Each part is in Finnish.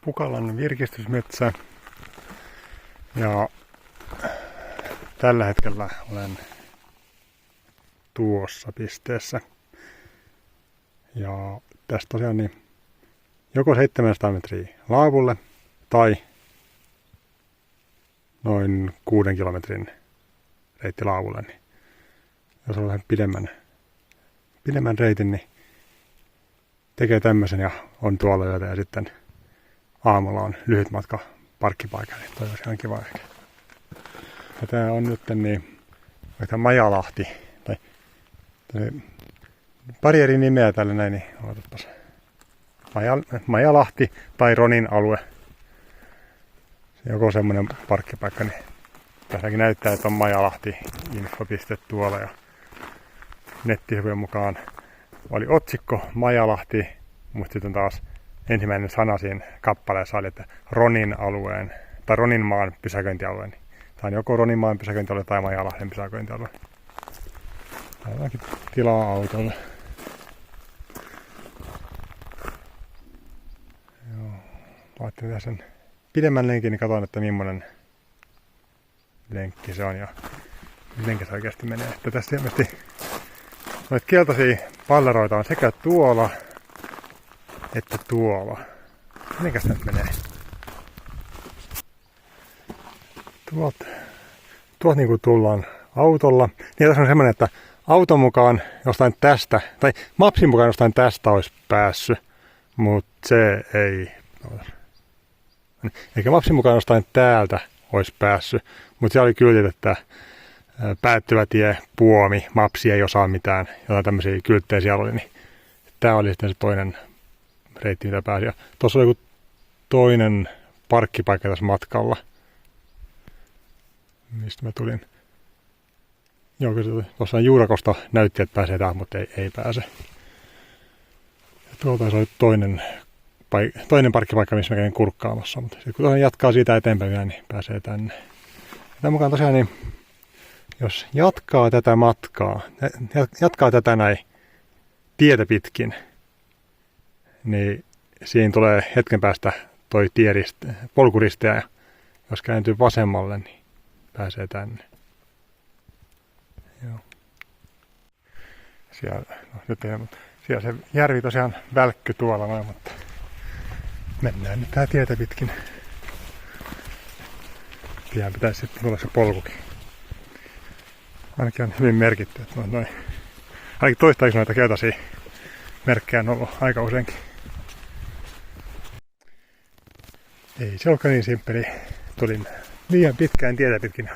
Pukalan virkistysmetsä ja tällä hetkellä olen tuossa pisteessä. Ja tästä tosiaan niin joko 700 metriä laavulle tai noin 6 kilometrin reitti laavulle. Niin jos on vähän pidemmän reitin, niin tekee tämmöisen ja on tuolla yötä ja sitten aamulla on lyhyt matka parkkipaikalle. Niin toi olisi ihan kiva ehkä. Ja tää on nyt niin Majalahti. Tai pari eri nimeä tällä näin, niin odotapas. Majalahti tai Ronin alue. Se joko semmonen parkkipaikka, niin tässäkin näyttää, että on Majalahti info.piste tuolla ja nettisivujen mukaan oli otsikko Majalahti, mutta sitten taas ensimmäinen sana siinä kappaleessa oli, että Ronin alueen tai Roninmaan pysäköintialue. Tämä on joko Roninmaan pysäköintialue tai Majalahden pysäköintialue. Täällä onkin tilaa autolle. Laittin tässä sen pidemmän lenkin, niin katsoin, että millainen lenkki se on ja miten se oikeasti menee. Että tässä ilmeisesti noita keltaisia palleroita on sekä tuolla että tuolla. Mitenkäs tämä menee? Tuolta niin kuin tullaan autolla. Niin tässä on semmoinen, että auton mukaan jostain tästä, tai mapsin mukaan jostain tästä olisi päässyt, mutta se ei. Eikä mapsin mukaan jostain täältä olisi päässyt, mutta siellä oli kyltit, että päättyvä tie, puomi, mapsi ei osaa mitään, jotain tämmöisiä kylttejä siellä oli, niin tämä oli sitten se toinen reitti, mitä pääsi. Tuossa oli joku toinen parkkipaikka tässä matkalla, mistä mä tulin. Joo, kyllä tuossa Juurakosta näytti, että pääsee tähän, mutta ei pääse. Ja tuolta se oli toinen parkkipaikka, missä mä kävin kurkkaamassa, mutta sitten kun jatkaa siitä eteenpäin vielä, niin pääsee tänne. Ja tämän mukaan tosiaan, niin jos jatkaa tätä matkaa, jatkaa tätä näin tietä pitkin, niin siinä tulee hetken päästä toi polkuristeä, ja jos kääntyy vasemmalle, niin pääsee tänne. Joo. Siellä se järvi tosiaan välkky tuolla noin, mutta mennään nyt tää tietä pitkin. Pian pitäisi sitten tulla se polkukin. Ainakin on hyvin merkitty, että noin. Ainakin toistaiseksi noita keltaisia merkkejä on ollut aika useinkin. Ei se olekaan niin simppeli. Tulin liian pitkään tietä pitkin.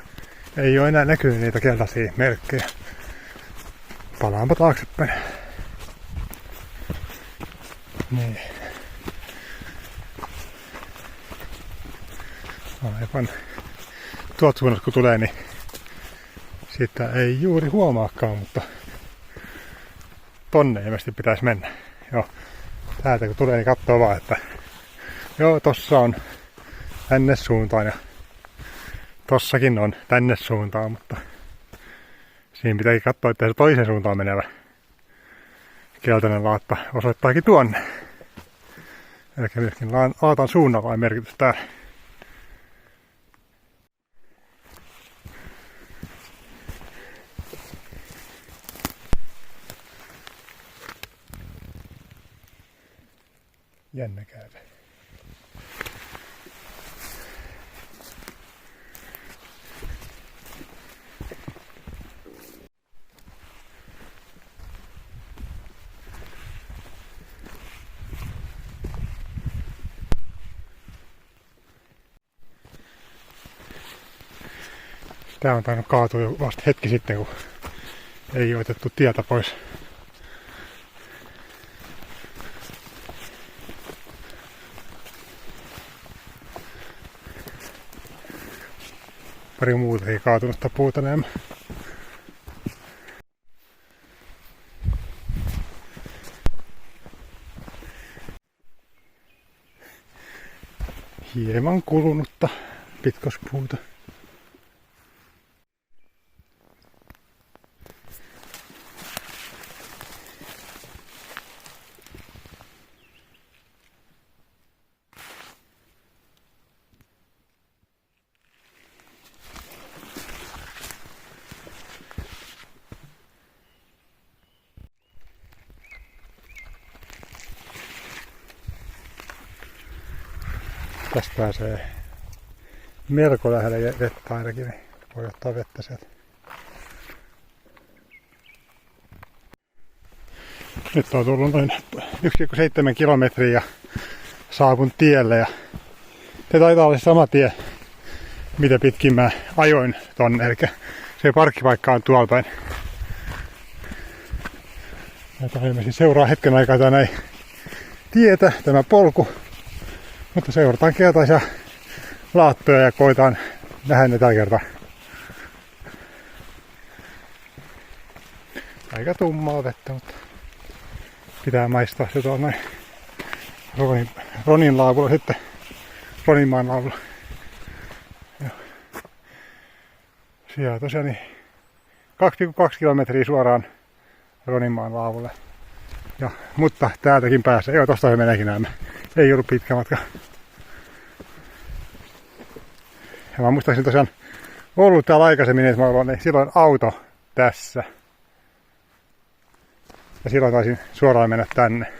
Ei ole enää näkynyt niitä keltaisia merkkejä. Palaanpa taaksepäin. Niin. Aivan. Tuolta suunnasta kun tulee, niin sitä ei juuri huomaakaan, mutta tonne ilmeisesti pitäisi mennä. Joo. Täältä kun tulee, niin katsoo vaan, että joo, tossa on tänne suuntaan ja tossakin on tänne suuntaan, mutta siinä pitääkin katsoa, että se toisen suuntaan menevä keltainen laatta osoittaakin tuonne. Eli myöskin laatan suunnalla on merkitys täällä. Jännä käytä. Tää on tainnut kaatua jo vasta hetki sitten, kun ei otettu tietä pois. Pari muuta ei kaatunutta puuta näemmä. Hieman kulunutta pitkospuuta. Tästä pääsee melko lähelle vettä ainakin, niin voi ottaa vettä sieltä. Nyt on tullut noin 1,7 kilometriä ja saavun tielle. Ja se taitaa olla sama tie, mitä pitkin mä ajoin tonne. Eli se parkkipaikka on tuolla päin. Jota ilmeisesti seuraa hetken aikaa tänä tietä, tämä polku. Mutta seurataan keltaisia laattoja ja koitaan nähdä ne tällä kertaa. Aika tummaa vettä, mutta pitää maistaa se tuolla noin Ronin laavulla sitten. Roninmaan laavulla. Siellä tosiaan niin 2,2 kilometriä suoraan Roninmaan laavulle. Mutta täältäkin pääsee. Joo, tosta se meneekin näemme. Ei ollut pitkä matka. Ja mä muistaakseni tosiaan ollut täällä aikaisemmin, että mä olen niin silloin auto tässä. Ja silloin taisin suoraan mennä tänne.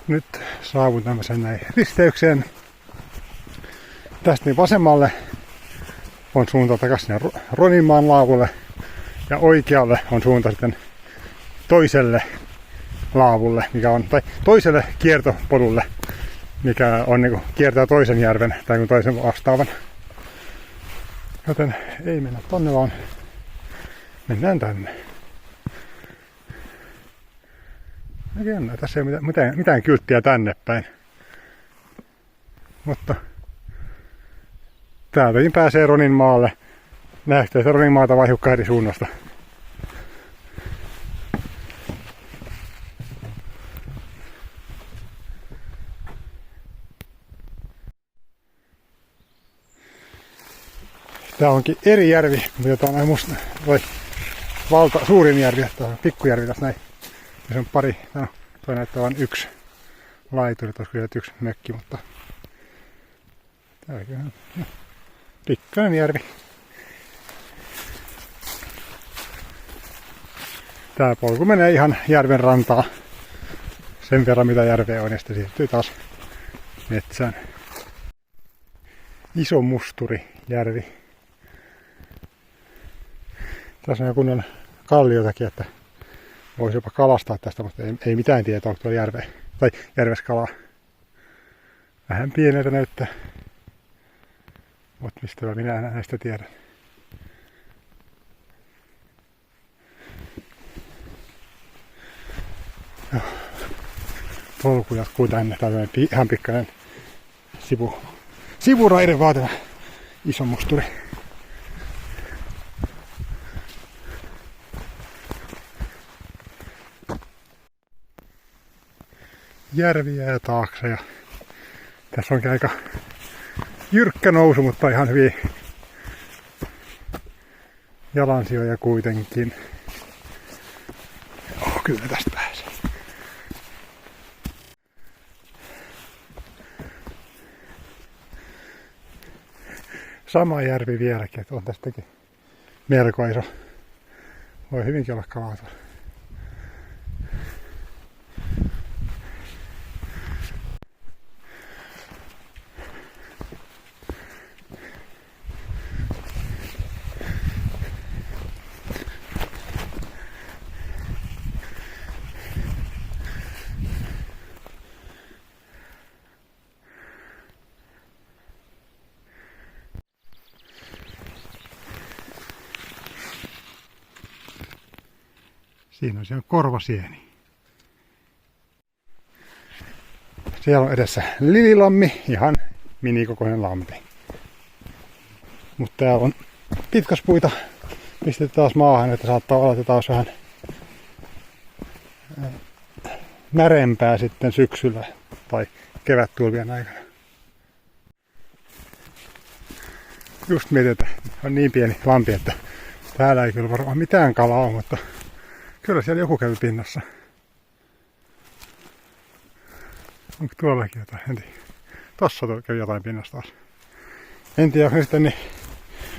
Nyt saavun tämmöisen näin risteykseen. Tästä niin vasemmalle on suunta takaisin sinne Roninmaan laavulle ja oikealle on suunta sitten toiselle laavulle, mikä on, tai toiselle kiertopolulle, mikä on niin kuin kiertää toisen järven tai toisen vastaavan. Joten ei mennä tonne, vaan mennään tänne. Jännä, tässä ei ole mitään kylttiä tänne päin. Mutta täältäkin pääsee Roninmaalle. Nähtyy, että Roninmaata vai hiukka eri suunnasta. Tää onkin eri järvi, mutta on näin musta, suurin järvi, pikkujärvi tässä näin. Ja se on pari, no, toi näyttää vain yksi laituri, että olisi kyllä yksi mökki, mutta tääkin on pikkainen järvi. Tää polku menee ihan järven rantaa sen verran mitä järveä on ja sitten siirtyy taas metsään. Iso Musturijärvi. Tässä on kunnon kalliotakin, että voisi jopa kalastaa tästä, mutta ei mitään tietoa, onko tuolla järves kalaa. Vähän pieneltä näyttää. Mutta mistä minä näistä tiedän. Polku jatkuu tänne. Tämä on ihan pikkainen sivuraide vaan tämä Iso Musturi. Järvi jää taakse ja tässä onkin aika jyrkkä nousu, mutta ihan hyvin jalansijoja kuitenkin. Kyllä tästä pääsee. Sama järvi vieläkin, että on tästäkin melko iso. Voi hyvinkin olla kalaa tuolla. Siinä on siellä korvasieni. Siellä on edessä Lililammi, ihan minikokoinen lampi. Mutta täällä on pitkospuita pistetty taas maahan, että saattaa olla, että taas vähän märempää sitten syksyllä tai kevättulvien aikana. Just mietin, että on niin pieni lampi, että täällä ei kyllä varmaan mitään kalaa ole, mutta kyllä siellä joku käy pinnassa. Onko tuollakin jotain? En tiedä. Tossa käy jotain pinnassa taas. En tiedä, onko ne sitten niin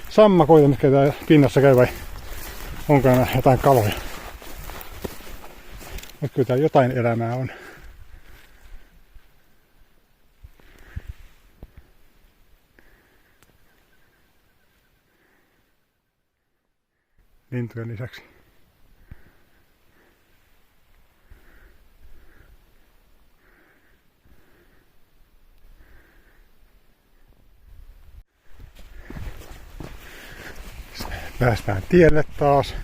sammakoita, mitkä täällä pinnassa käy vai onko jotain kaloja. Mutta kyllä täällä jotain elämää on. Lintujen lisäksi. Päästään tielle taas.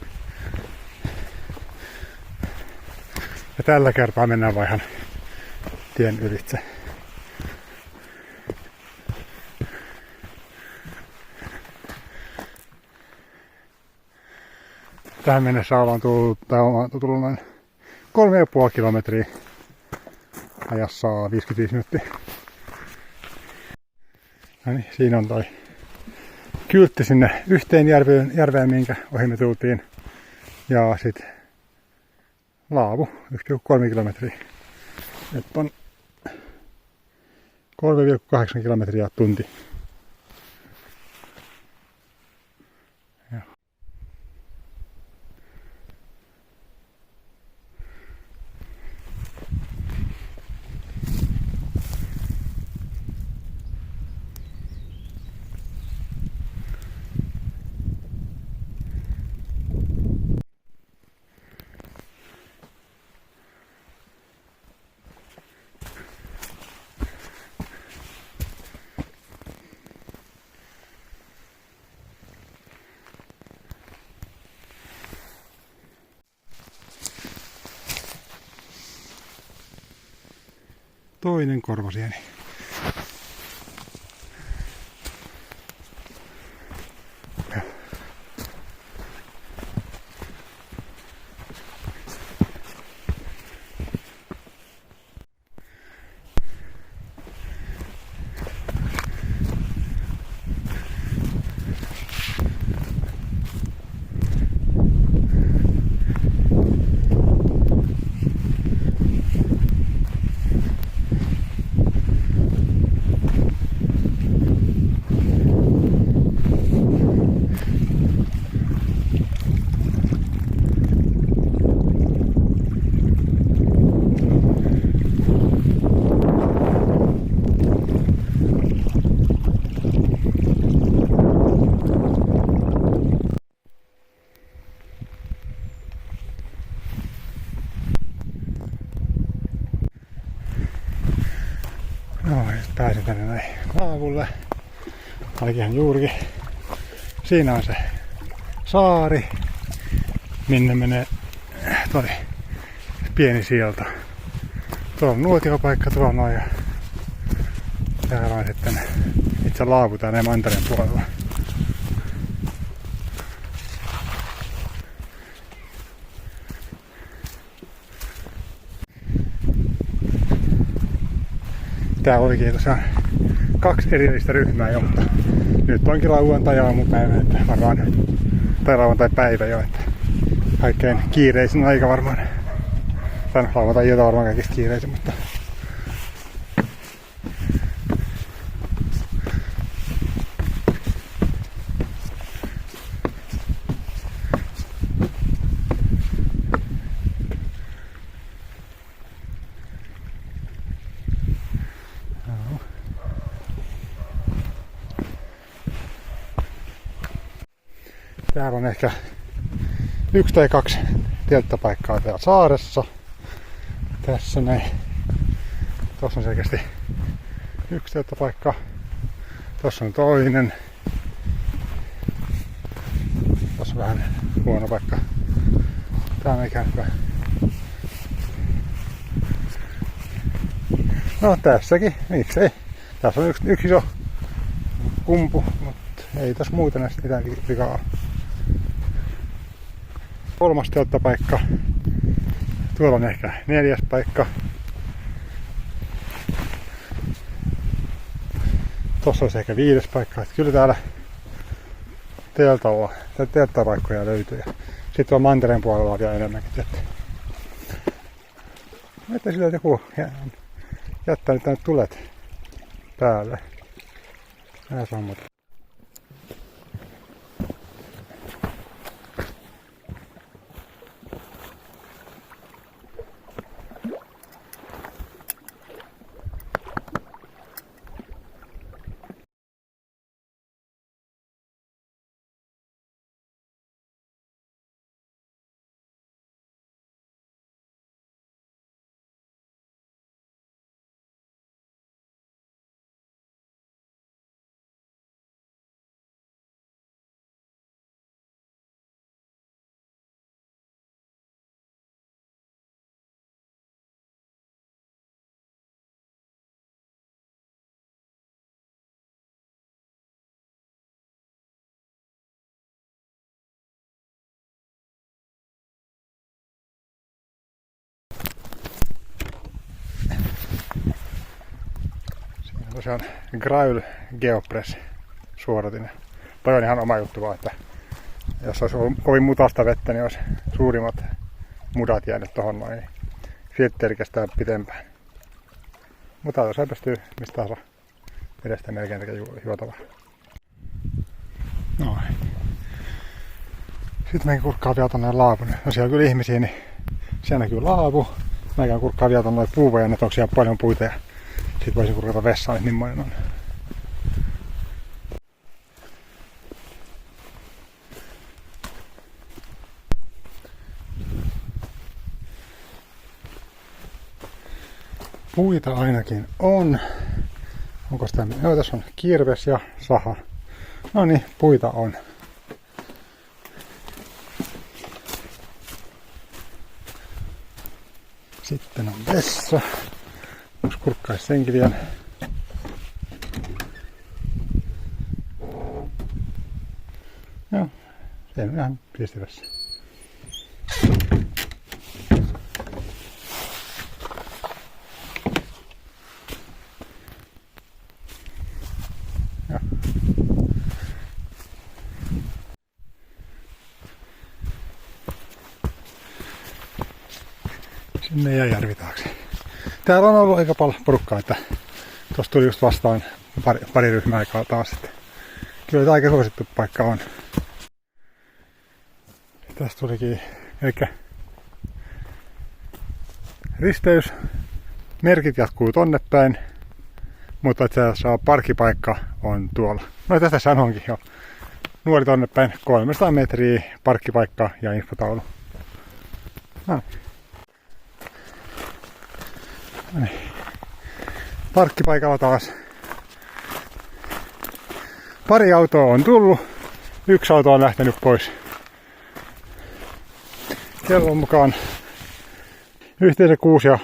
Ja tällä kertaa mennään vaan ihan tien ylitse. Tähän mennessä ollaan tullut noin 3,5 kilometriä ajassa 55 minuuttia. No niin, siinä on toi kyltti sinne yhteen järveen, minkä ohi me tultiin. Ja sit laavu, 1,3 kilometriä. Nyt on 3,8 kilometriä tunti. Toinen korvasieni. No, pääsin tänne näin laavulle. Olikinhan juurikin. Siinä on se saari, minne menee toi pieni sieltä. Tuolla on nuotiopaikka tuolla noin ja täällä on sitten itse laavu tänne mantereen puolella. Täällä olikin tosiaan 2 erillistä ryhmää jo, mutta nyt onkin lauantai aamupäivä, että varmaan, tai lauantai päivä jo, että kaikkein kiireisin aika varmaan. Tai lauantai ilta varmaan kaikista kiireisin, mutta täällä on ehkä 1 tai 2 telttapaikkaa täällä saaressa. Tässä näin. Tuossa on selkeästi 1 telttapaikka. Tuossa on toinen. Tuossa on vähän huono paikka. Tää on ikään hyvä. No tässäkin, miksei. Tässä on yksi iso kumpu, mutta ei tässä muuten näistä mitään vikaa. 3. telttapaikka. Tuolla on ehkä 4. paikka. Tossa olisi ehkä 5. paikka. Että kyllä täällä telttapaikkoja löytyy. Sitten on mantereen puolella on vielä enemmänkin. Että sillä joku jättänyt tänne tulet päälle. Nää sammut. Tosiaan Grail Geopress suodatin. Toi on ihan oma juttu vaan, että jos olisi ollut kovin mutasta vettä, niin olisi suurimmat mudat jäänyt tohon noin. Niin filtteri kestää pitempään. Mutta jos pystyy mistä tahansa vedestä melkein tekee juotavaa. Noin. Sitten meidän kurkkaa vielä tonne laavun. No siellä on kyllä ihmisiä, niin siellä näkyy laavu. Mä käyn kurkkaa vielä tonne puuvoja, että onko siellä paljon puita. Ja sitten voisin kurkata vessaan, että millainen on. Puita ainakin on. Onko sitä? Joo, tässä on kirves ja saha. No niin, puita on. Sitten on vessa. Onko kurkkaisi senkin vielä? Joo, se on ihan siisti vessa. Sinne ja järvi taakse. Täällä on ollut aika paljon porukkaa, että tuossa tuli just vastaan pari ryhmää aikaa taas. Että kyllä tämä aika suosittu paikka on. Tästä tulikin, eli risteys, merkit jatkuu tonne päin, mutta itse asiassa parkkipaikka on tuolla. No tästä sanonkin jo. Nuori tonne päin, 300 metriä parkkipaikka ja infotaulu. No. Parkkipaikalla taas. Pari autoa on tullut. Yksi auto on lähtenyt pois. Kellon mukaan yhteensä 6,5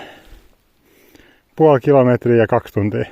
kilometriä ja 2 tuntia.